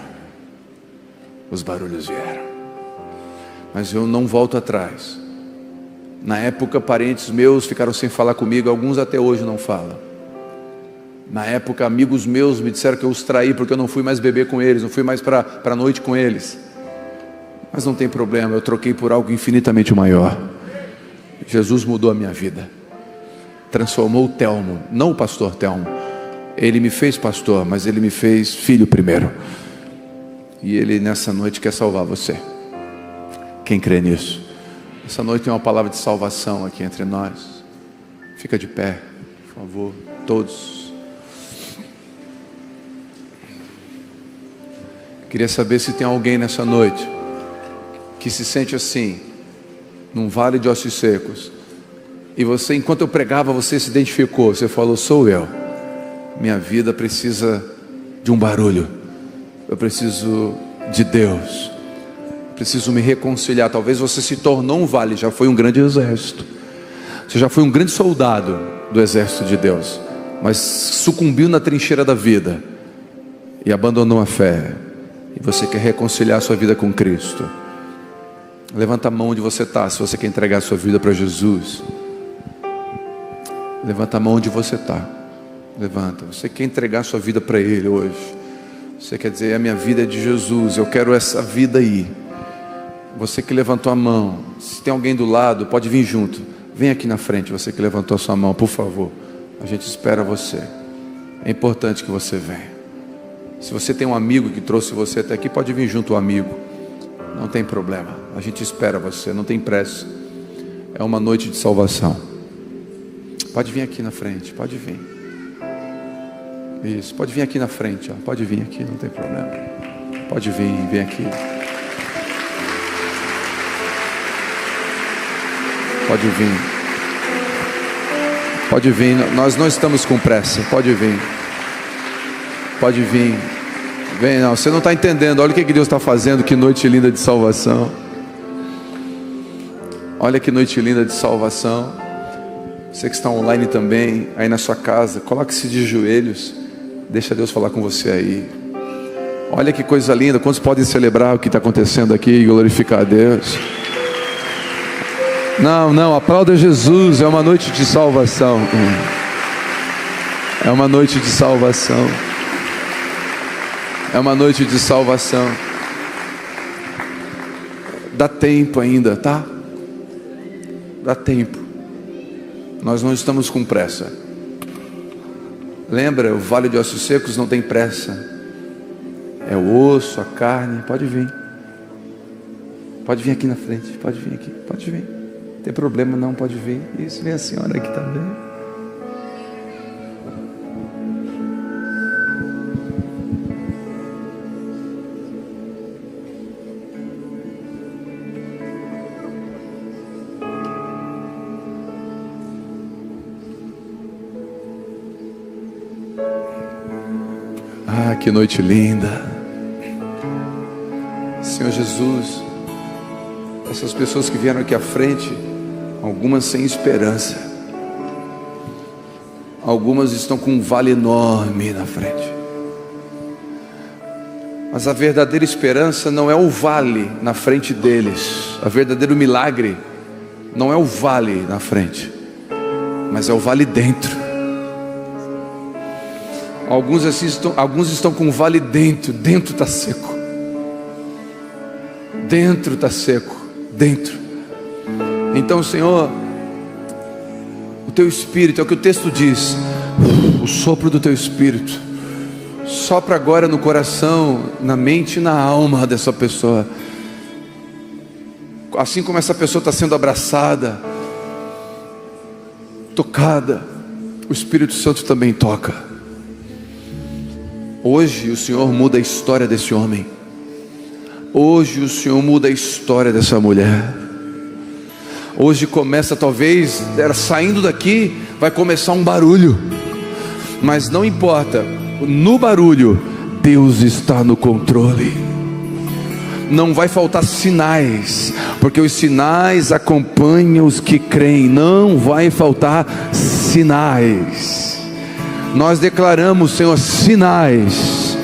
Os barulhos vieram. Mas eu não volto atrás. Na época, parentes meus ficaram sem falar comigo. Alguns até hoje não falam. Na época, amigos meus me disseram que eu os traí porque eu não fui mais beber com eles, não fui mais para a noite com eles. Mas não tem problema, eu troquei por algo infinitamente maior. Jesus mudou a minha vida. Transformou o Telmo, não o pastor Telmo. Ele me fez pastor, mas Ele me fez filho primeiro. E Ele nessa noite quer salvar você. Quem crê nisso? Essa noite tem uma palavra de salvação aqui entre nós. Fica de pé, por favor, todos. Queria saber se tem alguém nessa noite que se sente assim, num vale de ossos secos. E você, enquanto eu pregava, você se identificou. Você falou: sou eu. Minha vida precisa de um barulho. Eu preciso de Deus. Preciso me reconciliar. Talvez você se tornou um vale, já foi um grande exército. Você já foi um grande soldado do exército de Deus, mas sucumbiu na trincheira da vida e abandonou a fé. E você quer reconciliar a sua vida com Cristo. Levanta a mão onde você está, se você quer entregar a sua vida para Jesus. Levanta a mão onde você está. Levanta. Você quer entregar a sua vida para Ele hoje. Você quer dizer: a minha vida é de Jesus, eu quero essa vida aí. Você que levantou a mão, se tem alguém do lado, pode vir junto. Vem aqui na frente, você que levantou a sua mão, por favor. A gente espera você. É importante que você venha. Se você tem um amigo que trouxe você até aqui, pode vir junto o amigo. Não tem problema, a gente espera você, não tem pressa. É uma noite de salvação. Pode vir aqui na frente, pode vir. Isso, pode vir aqui na frente, ó. Pode vir aqui, não tem problema. Pode vir, vem aqui. Pode vir. Pode vir, nós não estamos com pressa. Pode vir. Pode vir. Vem, não, você não está entendendo. Olha o que Deus está fazendo. Que noite linda de salvação. Olha que noite linda de salvação. Você que está online também, aí na sua casa, coloque-se de joelhos. Deixa Deus falar com você aí. Olha que coisa linda. Quantos podem celebrar o que está acontecendo aqui e glorificar a Deus? Não, aplauda Jesus. É uma noite de salvação. É uma noite de salvação. É uma noite de salvação. Dá tempo ainda, tá? Dá tempo. Nós não estamos com pressa. Lembra, o vale de ossos secos não tem pressa. É o osso, a carne. Pode vir. Pode vir aqui na frente. Pode vir aqui. Pode vir. Não tem problema não, pode vir. Isso, vem a senhora aqui também. Ah, que noite linda. Senhor Jesus, essas pessoas que vieram aqui à frente, algumas sem esperança, algumas estão com um vale enorme na frente, mas a verdadeira esperança não é o vale na frente deles. A verdadeiro milagre não é o vale na frente, mas é o vale dentro. Alguns estão com o vale dentro está seco. Dentro está seco, dentro. Então, Senhor, o Teu Espírito, é o que o texto diz, o sopro do Teu Espírito, sopra agora no coração, na mente e na alma dessa pessoa. Assim como essa pessoa está sendo abraçada, tocada, o Espírito Santo também toca. Hoje o Senhor muda a história desse homem. Hoje o Senhor muda a história dessa mulher. Hoje começa, talvez, saindo daqui, vai começar um barulho. Mas não importa, no barulho, Deus está no controle. Não vai faltar sinais, porque os sinais acompanham os que creem. Não vai faltar sinais. Nós declaramos, Senhor, sinais.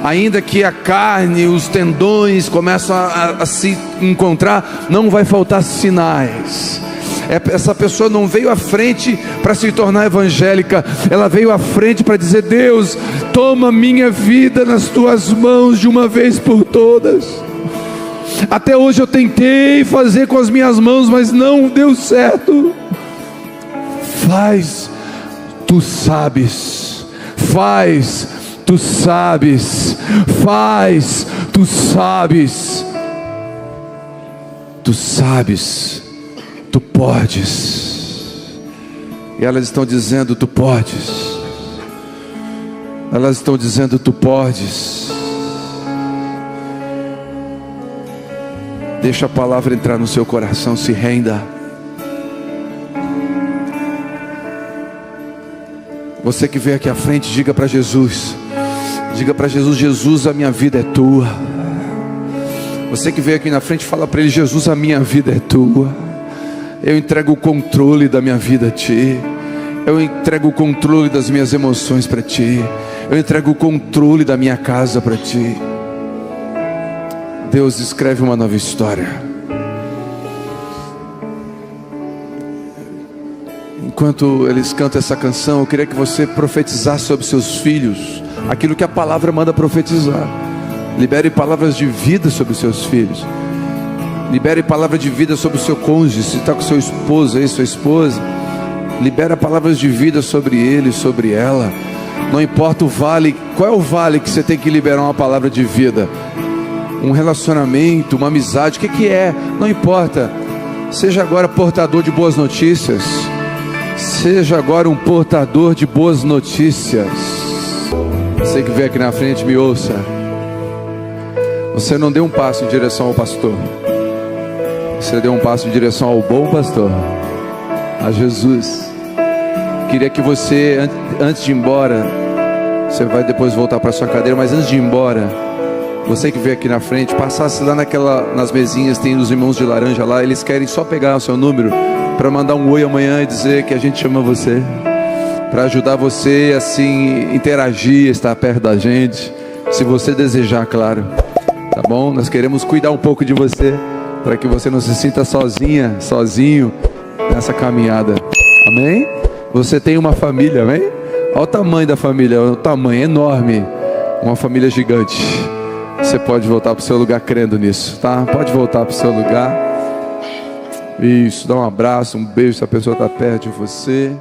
Ainda que a carne, os tendões começam a se encontrar, não vai faltar sinais. Essa pessoa não veio à frente para se tornar evangélica, ela veio à frente para dizer: Deus, toma minha vida nas tuas mãos de uma vez por todas. Até hoje eu tentei fazer com as minhas mãos, mas não deu certo. Faz, tu sabes. Faz, tu sabes. Faz, tu sabes. Tu sabes, tu podes. E elas estão dizendo: tu podes. Elas estão dizendo: tu podes. Deixa a palavra entrar no seu coração, se renda. Você que veio aqui à frente, diga para Jesus. Diga para Jesus: Jesus, a minha vida é tua. Você que veio aqui na frente, fala para ele: Jesus, a minha vida é tua. Eu entrego o controle da minha vida a ti. Eu entrego o controle das minhas emoções para ti. Eu entrego o controle da minha casa para ti. Deus escreve uma nova história. Enquanto eles cantam essa canção, eu queria que você profetizasse sobre seus filhos aquilo que a palavra manda profetizar. Libere palavras de vida sobre os seus filhos. Libere palavra de vida sobre o seu cônjuge. Se está com seu esposo aí, sua esposa, libera palavras de vida sobre ele, sobre ela. Não importa o vale. Qual é o vale que você tem que liberar uma palavra de vida? Um relacionamento, uma amizade, o que é? Não importa. Seja agora portador de boas notícias. Seja agora um portador de boas notícias. Você que veio aqui na frente, me ouça. Você não deu um passo em direção ao pastor. Você deu um passo em direção ao bom pastor, a Jesus. Queria que você, antes de ir embora, você vai depois voltar para sua cadeira, mas antes de ir embora, você que veio aqui na frente, passasse lá nas mesinhas, tem os irmãos de laranja lá, eles querem só pegar o seu número para mandar um oi amanhã e dizer que a gente chama você, para ajudar você assim interagir, estar perto da gente, se você desejar, claro. Tá bom? Nós queremos cuidar um pouco de você, para que você não se sinta sozinha, sozinho nessa caminhada. Amém? Você tem uma família, amém? Olha o tamanho da família, o tamanho enorme, uma família gigante. Você pode voltar para o seu lugar crendo nisso, tá? Pode voltar para o seu lugar. Isso, dá um abraço, um beijo se a pessoa está perto de você.